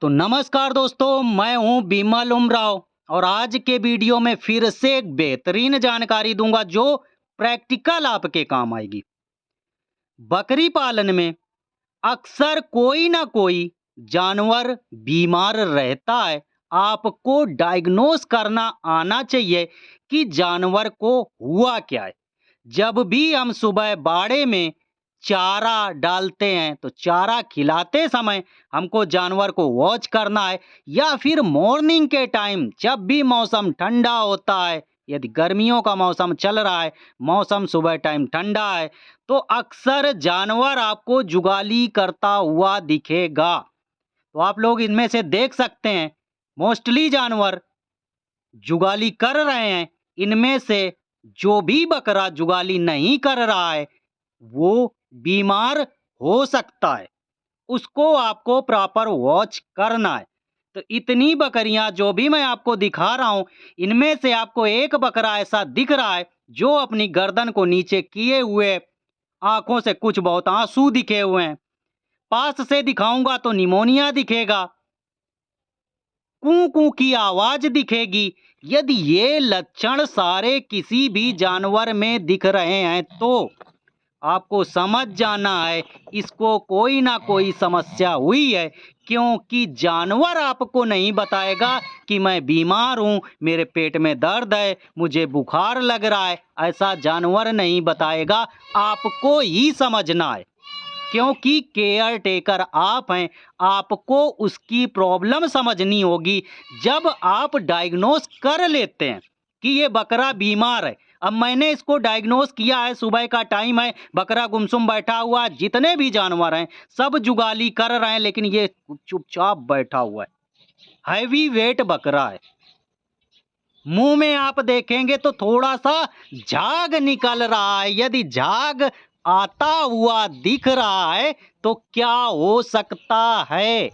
तो नमस्कार दोस्तों, मैं हूं बिमल उमराव और आज के वीडियो में फिर से एक बेहतरीन जानकारी दूंगा जो प्रैक्टिकल आपके काम आएगी। बकरी पालन में अक्सर कोई ना कोई जानवर बीमार रहता है। आपको डायग्नोस करना आना चाहिए कि जानवर को हुआ क्या है। जब भी हम सुबह बाड़े में चारा डालते हैं तो चारा खिलाते समय हमको जानवर को वॉच करना है, या फिर मॉर्निंग के टाइम जब भी मौसम ठंडा होता है, यदि गर्मियों का मौसम चल रहा है, मौसम सुबह टाइम ठंडा है, तो अक्सर जानवर आपको जुगाली करता हुआ दिखेगा। तो आप लोग इनमें से देख सकते हैं, मोस्टली जानवर जुगाली कर रहे हैं। इनमें से जो भी बकरा जुगाली नहीं कर रहा है वो बीमार हो सकता है। उसको आपको प्रॉपर वॉच करना है। तो इतनी बकरियां जो भी मैं आपको दिखा रहा हूं, इनमें से आपको एक बकरा ऐसा दिख रहा है जो अपनी गर्दन को नीचे किए हुए, आंखों से कुछ बहुत आंसू दिखे हुए हैं। पास से दिखाऊंगा तो निमोनिया दिखेगा, कू कू की आवाज दिखेगी। यदि ये लक्षण सारे किसी भी जानवर में दिख रहे हैं तो आपको समझ जाना है इसको कोई ना कोई समस्या हुई है, क्योंकि जानवर आपको नहीं बताएगा कि मैं बीमार हूं, मेरे पेट में दर्द है, मुझे बुखार लग रहा है। ऐसा जानवर नहीं बताएगा, आपको ही समझना है, क्योंकि केयर टेकर आप हैं। आपको उसकी प्रॉब्लम समझनी होगी। जब आप डायग्नोस कर लेते हैं कि ये बकरा बीमार है, अब मैंने इसको डायग्नोस किया है, सुबह का टाइम है, बकरा गुमसुम बैठा हुआ, जितने भी जानवर हैं सब जुगाली कर रहे हैं, लेकिन ये चुपचाप बैठा हुआ है। हैवी वेट बकरा है। मुंह में आप देखेंगे तो थोड़ा सा झाग निकल रहा है। यदि झाग आता हुआ दिख रहा है तो क्या हो सकता है?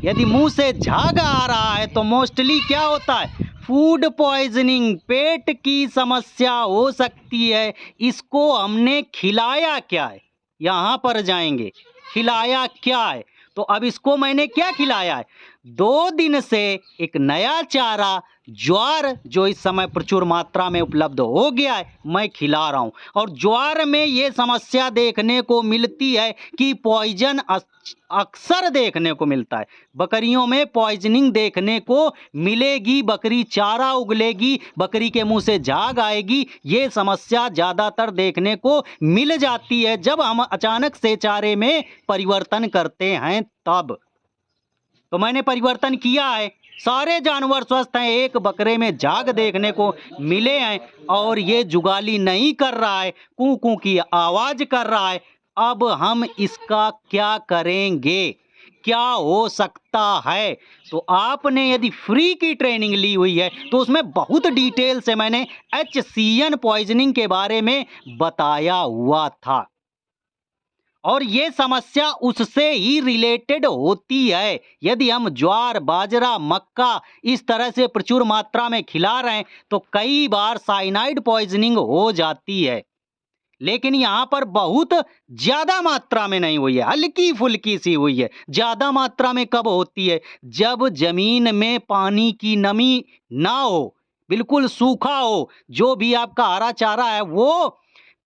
यदि मुंह से झाग आ रहा है तो मोस्टली क्या होता है? फूड पॉइजनिंग, पेट की समस्या हो सकती है। इसको हमने खिलाया क्या है, यहां पर जाएंगे। खिलाया क्या है? तो अब इसको मैंने क्या खिलाया है? 2 दिन से एक नया चारा ज्वार, जो इस समय प्रचुर मात्रा में उपलब्ध हो गया है, मैं खिला रहा हूं। और ज्वार में ये समस्या देखने को मिलती है कि पॉइजन अक्सर देखने को मिलता है। बकरियों में पॉइजनिंग देखने को मिलेगी, बकरी चारा उगलेगी, बकरी के मुंह से झाग आएगी। ये समस्या ज्यादातर देखने को मिल जाती है जब हम अचानक से चारे में परिवर्तन करते हैं तब। तो मैंने परिवर्तन किया है, सारे जानवर स्वस्थ हैं, एक बकरे में झाग देखने को मिले हैं और ये जुगाली नहीं कर रहा है, कू कू की आवाज कर रहा है। अब हम इसका क्या करेंगे, क्या हो सकता है? तो आपने यदि फ्री की ट्रेनिंग ली हुई है तो उसमें बहुत डिटेल से मैंने HCN पॉइजनिंग के बारे में बताया हुआ था, और ये समस्या उससे ही रिलेटेड होती है। यदि हम ज्वार, बाजरा, मक्का इस तरह से प्रचुर मात्रा में खिला रहे हैं तो कई बार साइनाइड पॉइजनिंग हो जाती है, लेकिन यहाँ पर बहुत ज्यादा मात्रा में नहीं हुई है, हल्की फुल्की सी हुई है। ज्यादा मात्रा में कब होती है? जब जमीन में पानी की नमी ना हो, बिल्कुल सूखा हो, जो भी आपका हरा चारा है वो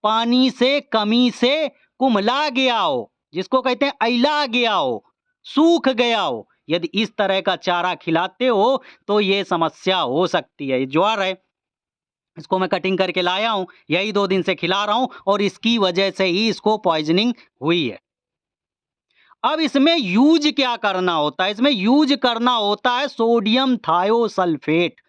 पानी से कमी से कुम्हला गया हो, जिसको कहते हैं अइला गया हो, सूख गया हो। यदि इस तरह का चारा खिलाते हो तो ये समस्या हो सकती है। ये ज्वार है, इसको मैं कटिंग करके लाया हूं, यही 2 दिन से खिला रहा हूं और इसकी वजह से ही इसको पॉइजनिंग हुई है। अब इसमें यूज क्या करना होता है? इसमें यूज करना होता है सोडियम थायोसल्फेट।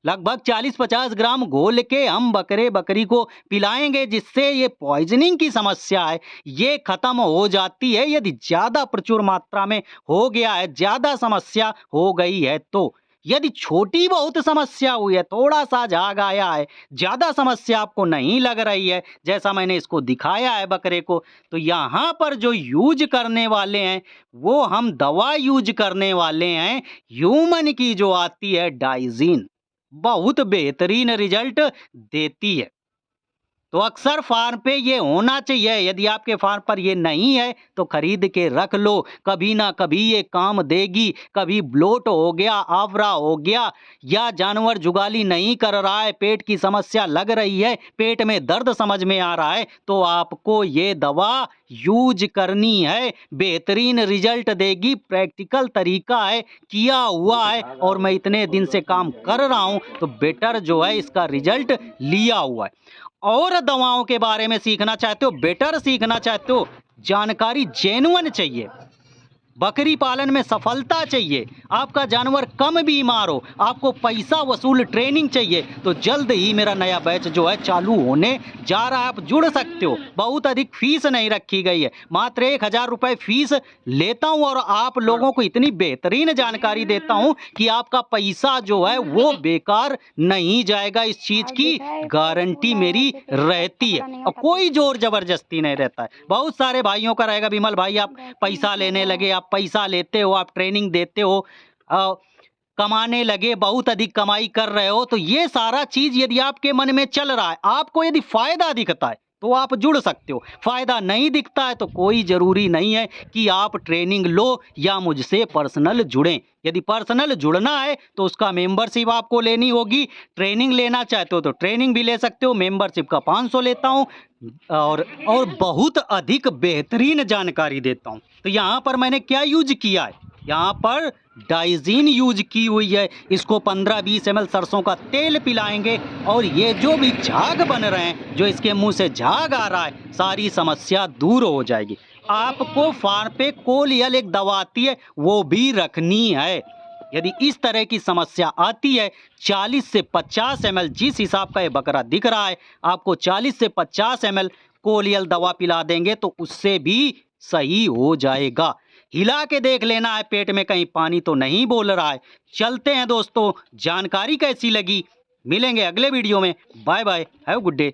लगभग 40-50 ग्राम घोल के हम बकरे बकरी को पिलाएंगे, जिससे ये पॉइजनिंग की समस्या है ये खत्म हो जाती है। यदि ज्यादा प्रचुर मात्रा में हो गया है, ज्यादा समस्या हो गई है तो। यदि छोटी बहुत समस्या हुई है, थोड़ा सा झाग आया है, ज्यादा समस्या आपको नहीं लग रही है, जैसा मैंने इसको दिखाया है बकरे को, तो यहाँ पर जो यूज करने वाले हैं वो हम दवा यूज करने वाले हैं, ह्यूमन की जो आती है डाइजीन, बहुत बेहतरीन रिजल्ट देती है। तो अक्सर फार्म पे ये होना चाहिए। यदि आपके फार्म पर ये नहीं है तो खरीद के रख लो, कभी ना कभी ये काम देगी। कभी ब्लोट हो गया, आवरा हो गया, या जानवर जुगाली नहीं कर रहा है, पेट की समस्या लग रही है, पेट में दर्द समझ में आ रहा है, तो आपको ये दवा यूज करनी है। बेहतरीन रिजल्ट देगी, प्रैक्टिकल तरीका है, किया हुआ है, और मैं इतने दिन से काम कर रहा हूं तो बेटर जो है इसका रिजल्ट लिया हुआ है। और दवाओं के बारे में सीखना चाहते हो, बेटर सीखना चाहते हो, जानकारी जेन्युइन चाहिए, बकरी पालन में सफलता चाहिए, आपका जानवर कम बीमार हो, आपको पैसा वसूल ट्रेनिंग चाहिए, तो जल्द ही मेरा नया बैच जो है चालू होने जा रहा है। आप जुड़ सकते हो। बहुत अधिक फीस नहीं रखी गई है, मात्र 1000 रुपए फीस लेता हूं और आप लोगों को इतनी बेहतरीन जानकारी देता हूं कि आपका पैसा जो है वो बेकार नहीं जाएगा। इस चीज की गारंटी मेरी रहती है और कोई जोर जबरदस्ती नहीं रहता है। बहुत सारे भाइयों का रहेगा, विमल भाई आप पैसा लेने लगे, आप पैसा लेते हो, आप ट्रेनिंग देते हो, कमाने लगे, बहुत अधिक कमाई कर रहे हो। तो ये सारा चीज यदि आपके मन में चल रहा है, आपको यदि फायदा दिखता है तो आप जुड़ सकते हो, फायदा नहीं दिखता है तो कोई जरूरी नहीं है कि आप ट्रेनिंग लो या मुझसे पर्सनल जुड़ें। यदि पर्सनल जुड़ना है तो उसका मेंबरशिप आपको लेनी होगी। ट्रेनिंग लेना चाहते हो तो ट्रेनिंग भी ले सकते हो, मेंबरशिप का 500 लेता हूं और बहुत अधिक बेहतरीन जानकारी देता हूं। तो यहाँ पर मैंने क्या यूज किया है, यहाँ पर डाइजीन यूज की हुई है। इसको 15-20 ml सरसों का तेल पिलाएंगे और ये जो भी झाग बन रहे हैं, जो इसके मुंह से झाग आ रहा है, सारी समस्या दूर हो जाएगी। आपको फार्म पे कोलियल एक दवा आती है, वो भी रखनी है। यदि इस तरह की समस्या आती है, 40 से 50 ml, जिस हिसाब का ये बकरा दिख रहा है, आपको 40 से 50 ml कोलियल दवा पिला देंगे तो उससे भी सही हो जाएगा। हिला के देख लेना है, पेट में कहीं पानी तो नहीं बोल रहा है। चलते हैं दोस्तों, जानकारी कैसी लगी मिलेंगे अगले वीडियो में। Bye bye, have good day.